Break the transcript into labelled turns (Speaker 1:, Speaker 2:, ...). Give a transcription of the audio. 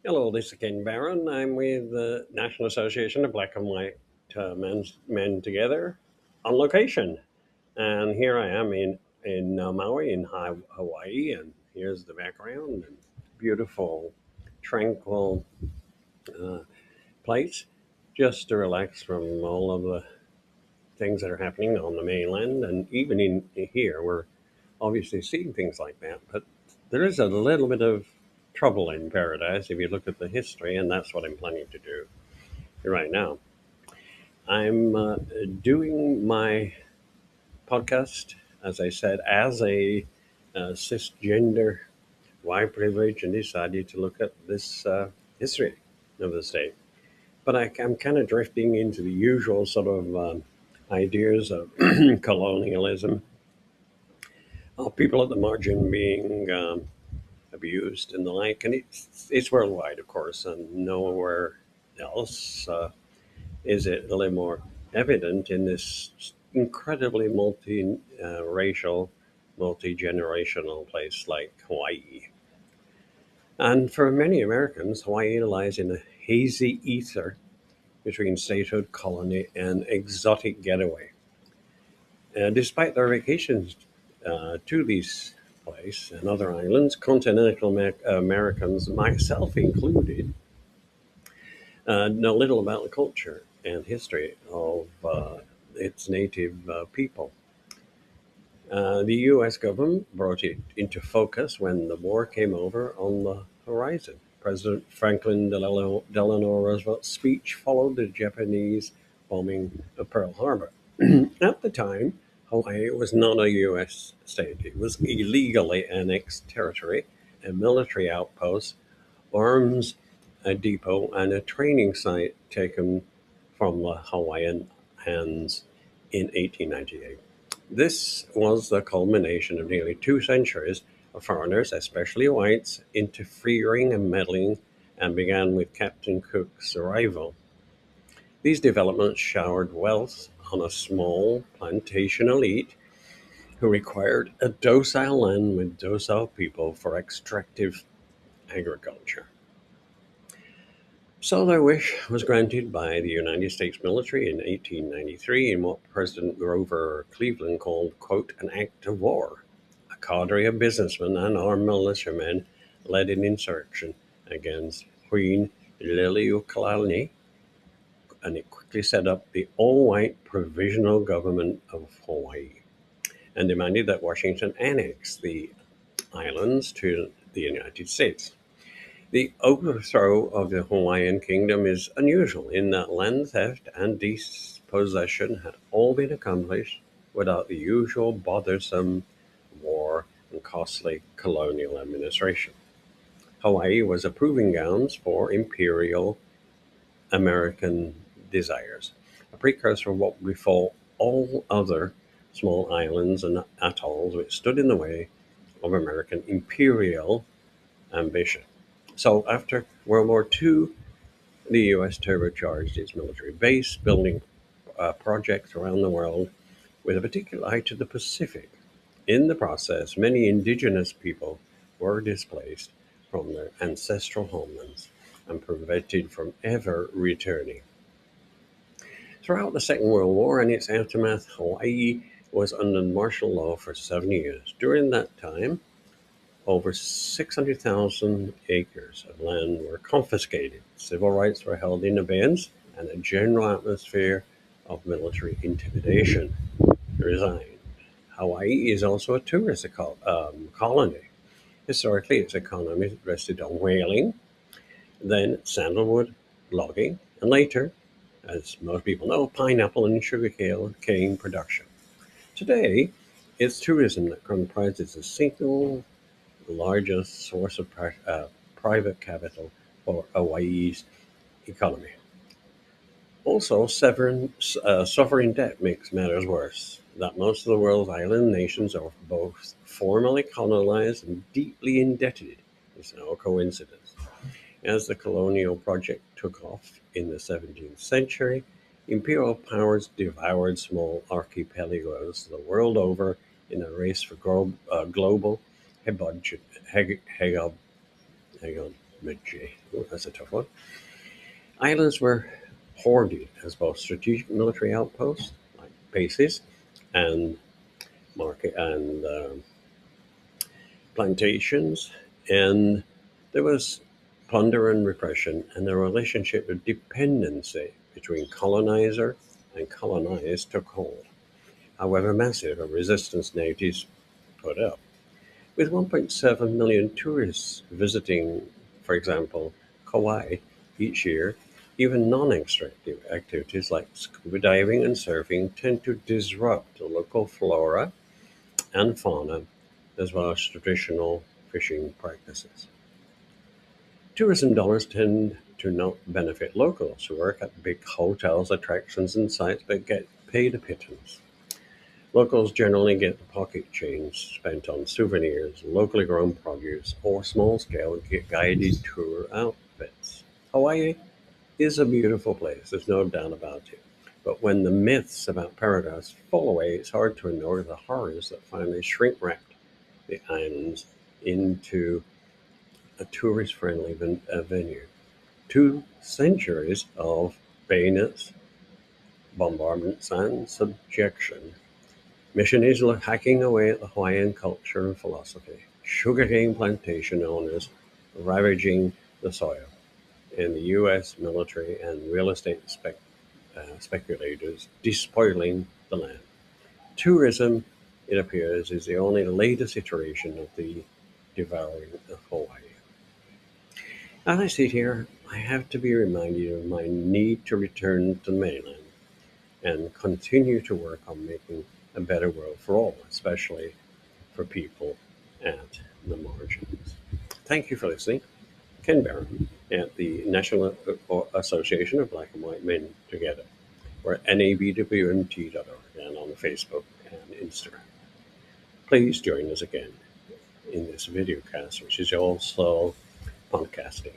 Speaker 1: Hello, this is Ken Barron. I'm with the National Association of Black and White Men Together on location. And here I am in Maui, in Hawaii, and here's the background and beautiful, tranquil uh, place just to relax from all of the things that are happening on the mainland. And even in here, we're obviously seeing things like that. But there is a little bit of trouble in paradise if you look at the history, and that's what I'm planning to do right now. I'm doing my podcast, as I said, as a cisgender white privilege, and decided to look at this history of the state. But I'm kind of drifting into the usual sort of ideas of colonialism, of people at the margin being abused and the like, and it's worldwide, of course, and nowhere else is it a little more evident in this incredibly multi-racial, multi-generational place like Hawaii. And for many Americans, Hawaii lies in a hazy ether between statehood, colony, and exotic getaway. Despite their vacations to these places and other islands, continental Americans, myself included, know little about the culture and history of its native people. The US government brought it into focus when the war came over on the horizon. President Franklin Delano Roosevelt's speech followed the Japanese bombing of Pearl Harbor. At the time, Hawaii was not a U.S. state. It was illegally annexed territory, a military outpost, arms a depot, and a training site taken from the Hawaiian hands in 1898. This was the culmination of nearly 2 centuries of foreigners, especially whites, interfering and meddling, and began with Captain Cook's arrival. These developments showered wealth on a small plantation elite who required a docile land with docile people for extractive agriculture. So their wish was granted by the United States military in 1893 in what President Grover Cleveland called, quote, an act of war. A cadre of businessmen and armed militiamen led an insurrection against Queen Liliuokalani, and it quickly set up the all-white provisional government of Hawaii and demanded that Washington annex the islands to the United States. The overthrow of the Hawaiian kingdom is unusual in that land theft and dispossession had all been accomplished without the usual bothersome war and costly colonial administration. Hawaii was a proving ground for imperial American desires, a precursor of what befall all other small islands and atolls which stood in the way of American imperial ambition. So after World War II, the U.S. turbocharged its military base, building projects around the world with a particular eye to the Pacific. In the process, many indigenous people were displaced from their ancestral homelands and prevented from ever returning. Throughout the Second World War and its aftermath, Hawaii was under martial law for 7 years. During that time, over 600,000 acres of land were confiscated, civil rights were held in abeyance, and a general atmosphere of military intimidation resigned. Hawaii is also a tourist colony. Historically, its economy rested on whaling, then sandalwood logging, and later, as most people know, pineapple and sugarcane cane production. Today, it's tourism that comprises the single largest source of private capital for Hawaii's economy. Also, sovereign debt makes matters worse. That most of the world's island nations are both formally colonized and deeply indebted is no coincidence. As the colonial project took off in the 17th century, imperial powers devoured small archipelagos the world over in a race for global hegemony. Mid-J. Oh, that's a tough one. Islands were hoarded as both strategic military outposts, like bases, and market and plantations, and there was plunder and repression, and the relationship of dependency between colonizer and colonized took hold. However massive a resistance natives put up. With 1.7 million tourists visiting, for example, Kauai each year, even non-extractive activities like scuba diving and surfing tend to disrupt the local flora and fauna, as well as traditional fishing practices. Tourism dollars tend to not benefit locals who work at big hotels, attractions, and sites but get paid a pittance. Locals generally get the pocket change spent on souvenirs, locally grown produce, or small scale guided tour outfits. Hawaii is a beautiful place, there's no doubt about it. But when the myths about paradise fall away, it's hard to ignore the horrors that finally shrink wrapped the islands into a tourist friendly venue. 2 centuries of bayonets, bombardments, and subjection. Missionaries are hacking away at the Hawaiian culture and philosophy. Sugarcane plantation owners ravaging the soil. And the U.S. military and real estate speculators despoiling the land. Tourism, it appears, is the only latest iteration of the devouring of Hawaii. As I sit here, I have to be reminded of my need to return to the mainland and continue to work on making a better world for all, especially for people at the margins. Thank you for listening. Ken Barron at the National Association of Black and White Men Together. We're at nabwmt.org and on Facebook and Instagram. Please join us again in this video cast, which is also podcasting.